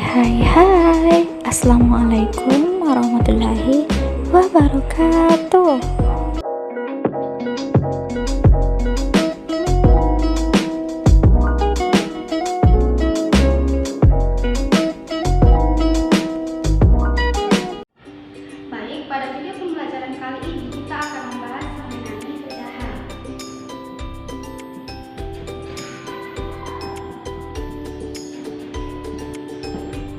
Hai, Assalamualaikum warahmatullahi wabarakatuh. Baik, pada video pembelajaran kali ini kita akan membahas mengenai pecahan.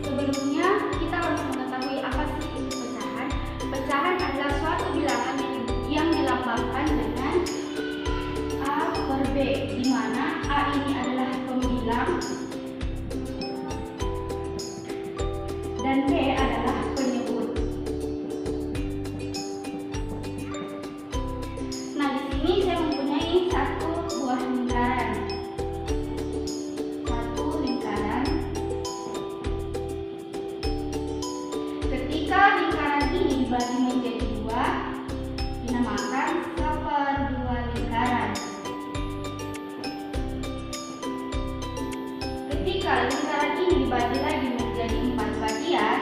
Sebelumnya, kita harus mengetahui apa sih itu pecahan. Pecahan adalah suatu bilangan yang dilambangkan dengan A per B, di mana A ini adalah pembilang dan B adalah penyebut. Nah, di sini saya mempunyai satu buah lingkaran. Satu lingkaran. Ketika lingkaran ini dibagi menjadi dua, dinamakan seperdua lingkaran. Ketika lingkaran ini dibagi lagi menjadi 4 bagian,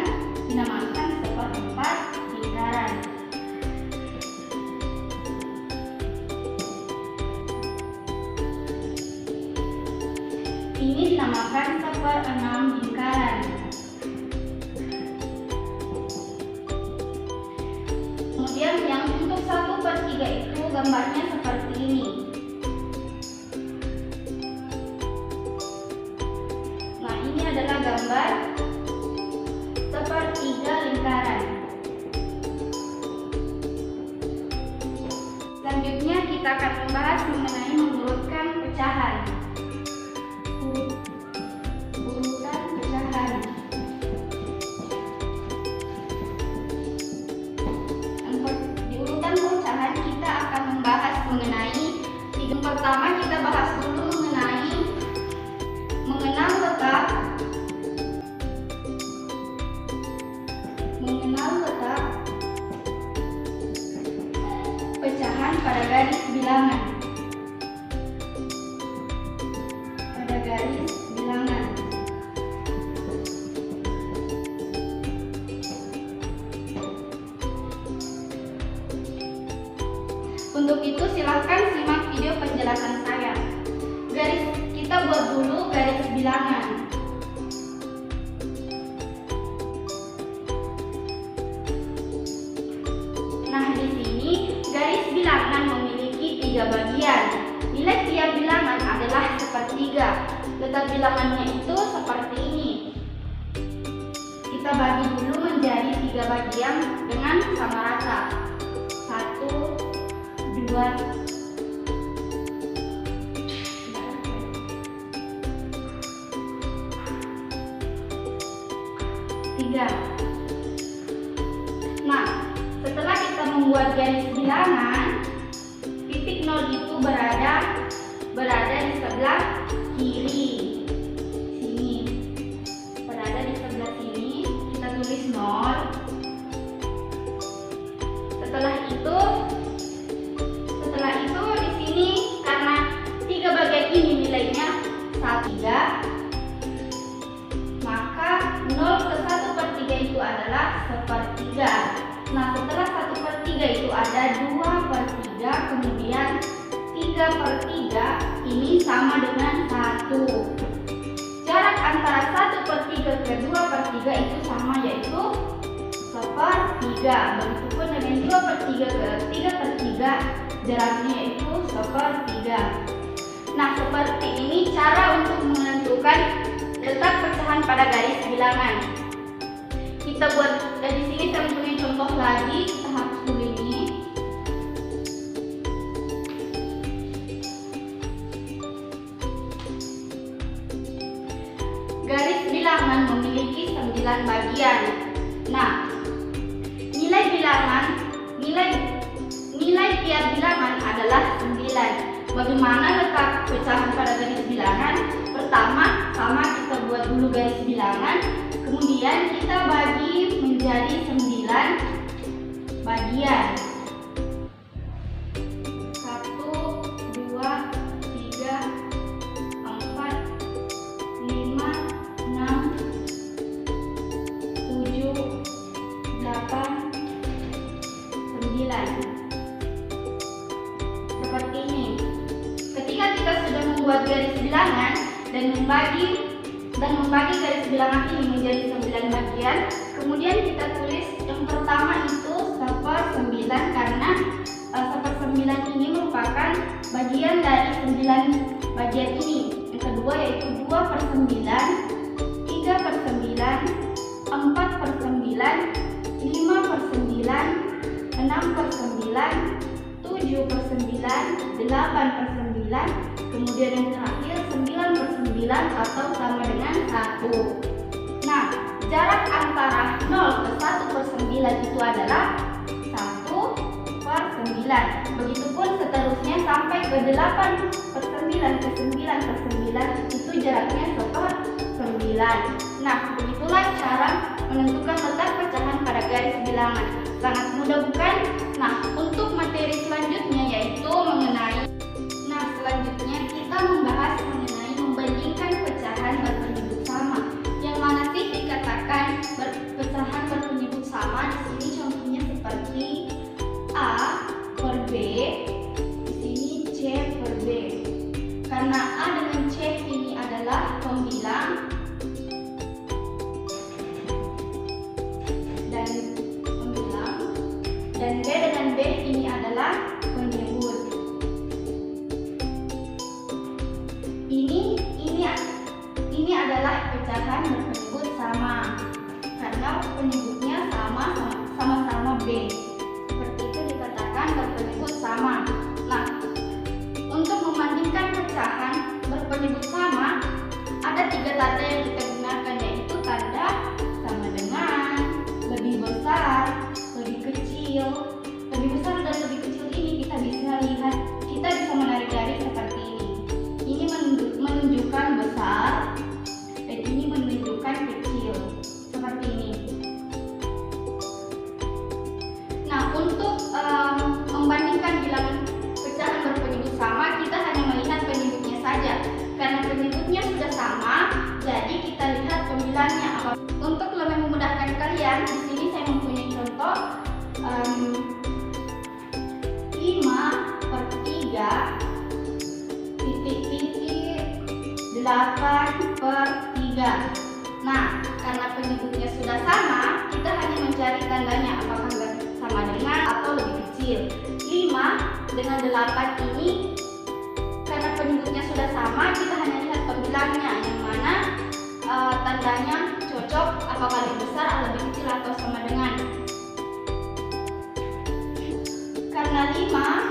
dinamakan seperempat lingkaran. Ini dinamakan seperenam lingkaran. Kemudian yang untuk 1/3 itu gambarnya seperti ini. Nah, ini adalah gambar 1/3 lingkaran. Selanjutnya kita akan membahas mengenai mengurutkan pecahan. Urutan pecahan. Di urutan pecahan kita akan membahas mengenai yang pertama kita bahas dulu mengenai mengenal letak pecahan pada garis bilangan. Pada garis bilangan. Untuk itu silahkan simak video penjelasan saya. Kita buat dulu garis bilangan. Nah, di sini garis bilangan memiliki 3 bagian. Nilai tiap bilangan adalah 1/3. Letak bilangannya itu seperti ini. Kita bagi dulu menjadi 3 bagian dengan sama rata. 1, 2, 3. Nah, setelah kita membuat garis bilangan, titik 0 itu berada di sebelah kiri. Sini. Berada di sebelah sini. Kita tulis 0. Setelah itu di sini karena 3 bagian ini nilainya 1/3, maka 0 ke 1/3 itu adalah 1/3. Nah, setelah 1/3 itu ada 2/3, kemudian 3/3 ini sama dengan 1. Jarak antara 1/3 ke 2/3 itu sama, yaitu 1/3. Begitupun dengan 2/3 ke 3/3, jaraknya yaitu 1/3. Nah, seperti ini cara untuk menentukan letak pecahan pada garis bilangan. Kita buat dari sini saya mempunyai contoh lagi. Kita hapus dulu ini. Garis bilangan memiliki 9 bagian. Nah, nilai tiap bilangan adalah 9. Bagaimana letak pecahan pada garis bilangan? Pertama, kita buat dulu garis bilangan, kemudian kita bagi menjadi 9 bagian. 1, 2, 3, 4, 5, 6, membagi garis bilangan ini menjadi 9 bagian. Kemudian kita tulis yang pertama itu 1/9 karena 1/9 ini merupakan bagian dari 9 bagian ini. Yang kedua yaitu 2/9, 3/9, 4/9, 5/9, 6/9, 7/9, 8/9, kemudian yang terakhir 9/9 atau sama dengan 1. Nah, jarak antara 0 ke 1/9 itu adalah 1/9. Begitupun seterusnya sampai ke 8/9 ke 9/9 itu jaraknya 1/9. Nah, begitulah cara menentukan letak pecahan pada garis bilangan. Sangat mudah bukan? Nah, untuk materi selanjutnya yaitu selanjutnya kita membahas mengenai membandingkan pecahan berpenyebut sama. Yang mana sih dikatakan pecahan berpenyebut sama? Di sini contohnya seperti A per B, di sini C per B. Karena A dengan C ini adalah pembilang dan B dengan B ini adalah penyebut. Ini adalah pecahan berpenyebut sama karena penyebutnya sama-sama B. Seperti itu dikatakan berpenyebut sama. Nah, untuk membandingkan pecahan berpenyebut sama ada 3 tanda yang kita gunakan, yaitu tanda sama dengan, lebih besar, lebih kecil. Lebih besar dan lebih kecil ini kita bisa menarik garis seperti ini. Ini menunjukkan besar dan ini menunjukkan kecil seperti ini. Nah, untuk membandingkan bilangan pecahan berpenyebut sama, kita hanya melihat penyebutnya saja. Karena penyebutnya sudah sama, jadi kita lihat pembilangnya apa. Untuk lebih memudahkan kalian, di sini saya mempunyai contoh 5/3 8/3. Nah, karena penyebutnya sudah sama, kita hanya mencari tandanya apakah sama dengan atau lebih kecil. 5 dengan 8 ini karena penyebutnya sudah sama, kita hanya lihat pembilangnya yang mana tandanya cocok apakah lebih besar atau lebih kecil atau sama dengan. Karena 5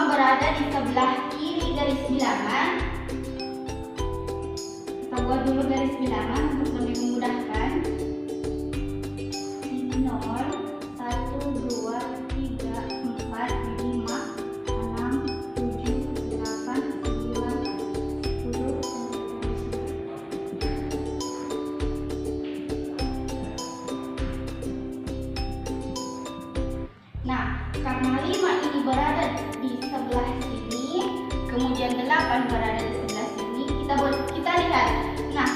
berada di sebelah kiri garis bilangan, kita buat dulu garis bilangan untuk lebih memudahkan. Ini 0, 1, 2, 3, 4, 5, 6, 7, 8, 9, 10, 11. Nah, karena 5 ini berada di sebelah sini, kemudian 8 berada di sebelah sini, kita lihat. Nah,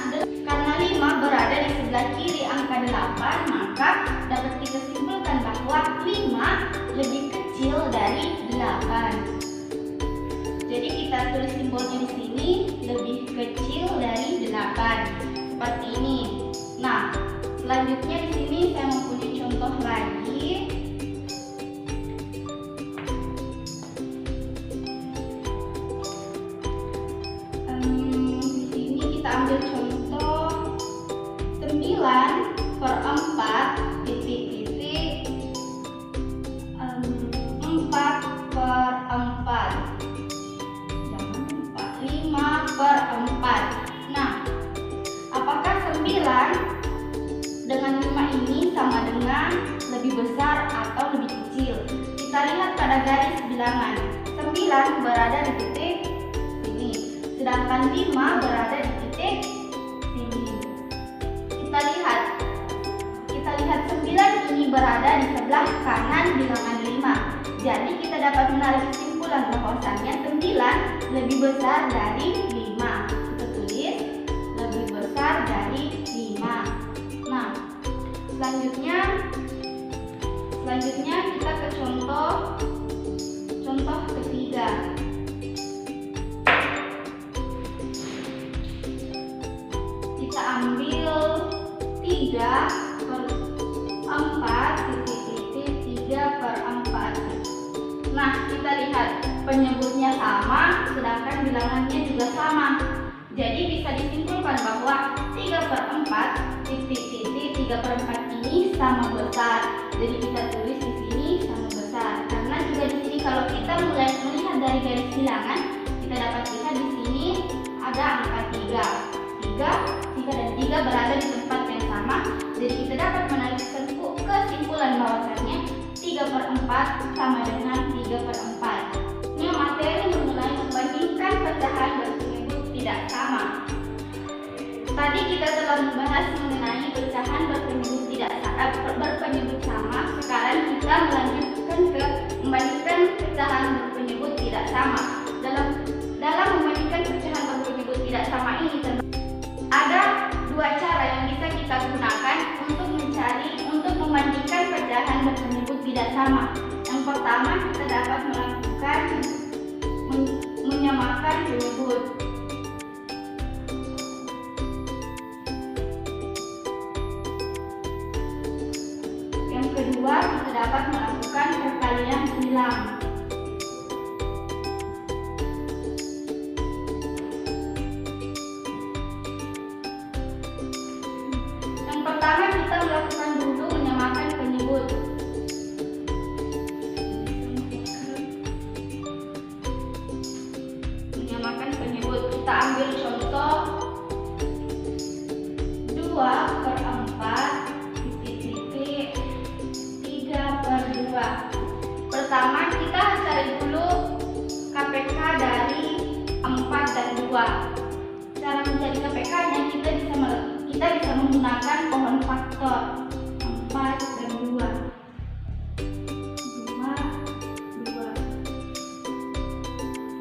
karena 5 berada di sebelah kiri angka 8, maka dapat kita simpulkan bahwa 5 lebih kecil dari 8. Jadi kita tulis simbolnya di sini, lebih kecil dari 8. Seperti ini. Nah, selanjutnya di sini saya mempunyai contoh lagi. Ambil contoh 9/4 4/4. Jangan lupa 5/4. Nah, apakah 9 dengan 5 ini sama dengan, lebih besar atau lebih kecil? Kita lihat pada garis bilangan. 9 berada di titik ini, sedangkan 5 berada di titik sini. Kita lihat 9 ini berada di sebelah kanan bilangan 5. Jadi kita dapat menarik kesimpulan bahwasannya 9 lebih besar dari 5. Kita tulis lebih besar dari 5. Nah, selanjutnya kita ke contoh ketiga. 3/4. Nah, kita lihat penyebutnya sama, sedangkan bilangannya juga sama. Jadi bisa disimpulkan bahwa 3/4 3/4 ini sama besar. Jadi kita tulis di sini sama besar. Karena juga di sini kalau kita mulai melihat dari garis bilangan, kita dapat lihat di sini ada angka 3. 3 dan 3 berada di tempat yang sama. Jadi kita dapat menarik kesimpulan bahwasannya 3/4 sama dengan 3/4. Ini materi memulai membandingkan pecahan berpenyebut tidak sama. Tadi kita telah membahas mengenai pecahan berpenyebut sama. Sekarang kita melanjutkan ke membandingkan pecahan berpenyebut tidak sama. Dalam membandingkan pecahan berpenyebut tidak sama ini ada dua cara yang bisa kita gunakan untuk membandingkan pecahan berpenyebut tidak sama. Yang pertama, kita dapat melakukan menyamakan penyebut. Yang kedua, kita dapat melakukan perkalian silang. Yang pertama, kita melakukan dulu menyamakan penyebut. Menyamakan penyebut, kita ambil contoh 2/4 3/2. Pertama, kita cari dulu KPK dari 4 dan 2. Cara mencari KPK-nya kita bisa menggunakan pohon faktor 4 dan 2. 2, 2, 2,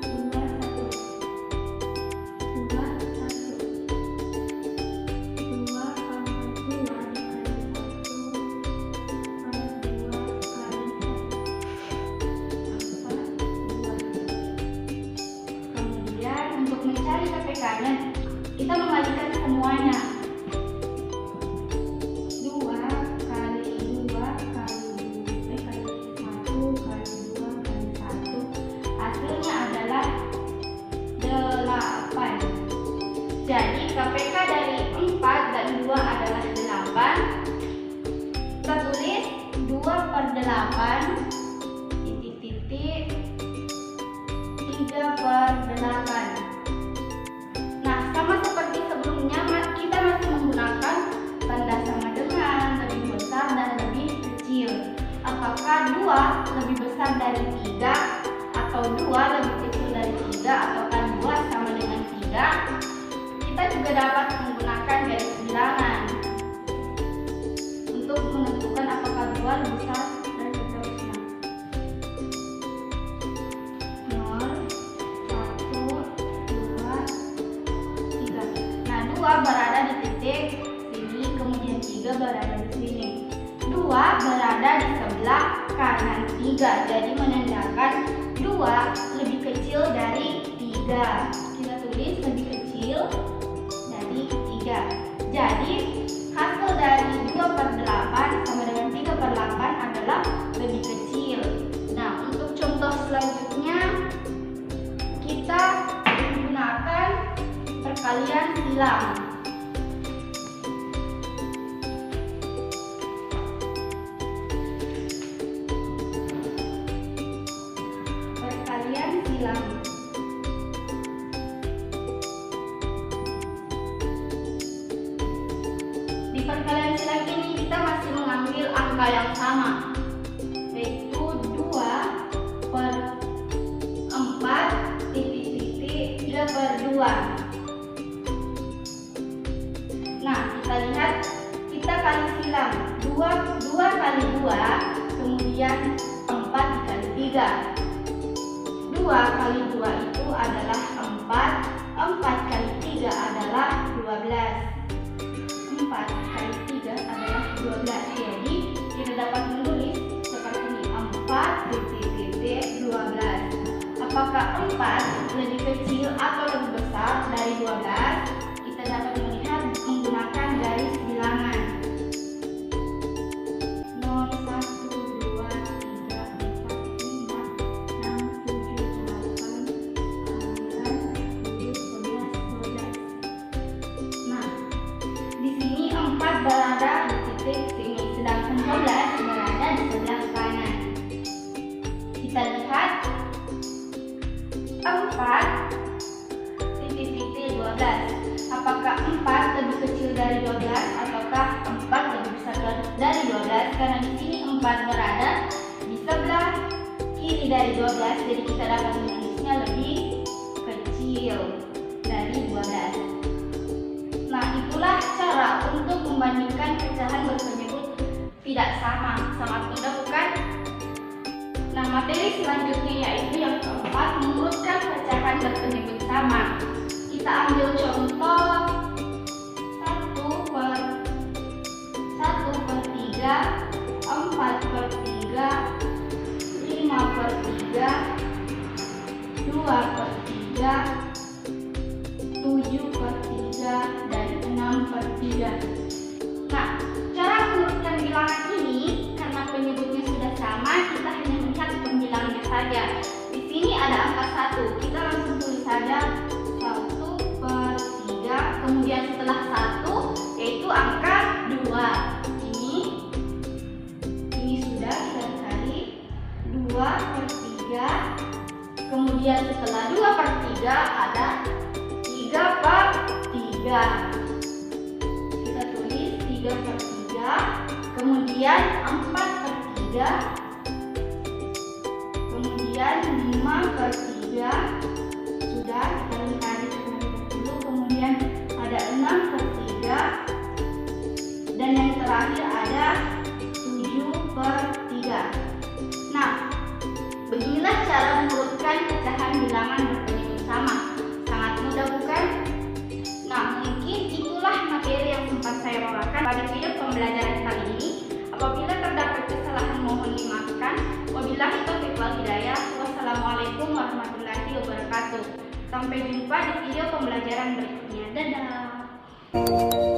1, 2, 1, 2 kali 2 untuk mencari KPK-nya, kita mengalikan semuanya. 2 kali 2 kali 1 kali 2 kali 1. Hasilnya adalah 8. Jadi KPK dari 4 dan 2 adalah 8. Kita tulis 2/8 titik 3/8. Nah, sama seperti sebelumnya, kita masih menggunakan tanda sama dengan, lebih besar dan lebih kecil. Apakah 2 lebih besar dari 3 atau 2 lebih kecil dari 3 ataukah 2 sama dengan 3? Kita juga dapat menggunakan garis bilangan untuk menentukan apakah 2 lebih besar dari seterusnya. 0, 1, 2, 3. Nah, 2 berada di titik sini, kemudian 3 berada di sini. 2 berada di sebelah kanan 3, jadi menandakan 2 lebih kecil dari 3. Kita tulis lebih kecil dari 3. Jadi hasil dari 2/8 sama dengan 3/8 adalah lebih kecil. Nah, untuk contoh selanjutnya kita menggunakan perkalian silang. Perkalian silang. Di perkalian silang ini kita masih mengambil angka yang sama, yaitu 2/4 3/2. Nah, kita lihat, kita kali silang 2 kali 2, kemudian 4 dikali 3. 2 kali 2 itu adalah 4, 4 kali 3 adalah 12. 4 kali 3 adalah 12. Jadi kita dapat menulis seperti ini, 4 titik 12. Apakah 4 lebih kecil atau lebih besar dari 12? Kita dapat melihat menggunakan garis bilangan. 4 berada di sebelah kiri dari 12, jadi kita dapat menulisnya lebih kecil dari 12. Nah, itulah cara untuk membandingkan pecahan berpenyebut tidak sama. Sangat mudah bukan? Nah, materi selanjutnya yaitu yang keempat, mengurutkan pecahan berpenyebut sama. Kita ambil contoh 1/3, 4/3, 5/3, 2/3, 7/3, dan 6/3. Nah, cara mengurutkan bilangan ini karena penyebutnya sudah sama, kita hanya melihat pembilangannya saja. Di sini ada angka 1, kita langsung tulis saja 1/3, kemudian setelah 1 yaitu angka 2. Ini sudah kita cari 2/3, kemudian setelah 2/3 ada 3/3. Kita tulis 3/3, kemudian 4/3, kemudian 5/3. Sudah, kita cari dulu, kemudian ada 6/3, dan yang terakhir ada 7/3. Nah, beginilah cara mengurutkan pecahan bilangan berpenyebut sama. Sangat mudah bukan? Nah, mungkin itulah materi yang sempat saya bawakan pada video pembelajaran kali ini. Apabila terdapat kesalahan mohon dimaafkan. Wabillahi taufiq wal hidayah. Wassalamualaikum warahmatullahi wabarakatuh. Sampai jumpa di video pembelajaran berikutnya. Dadah.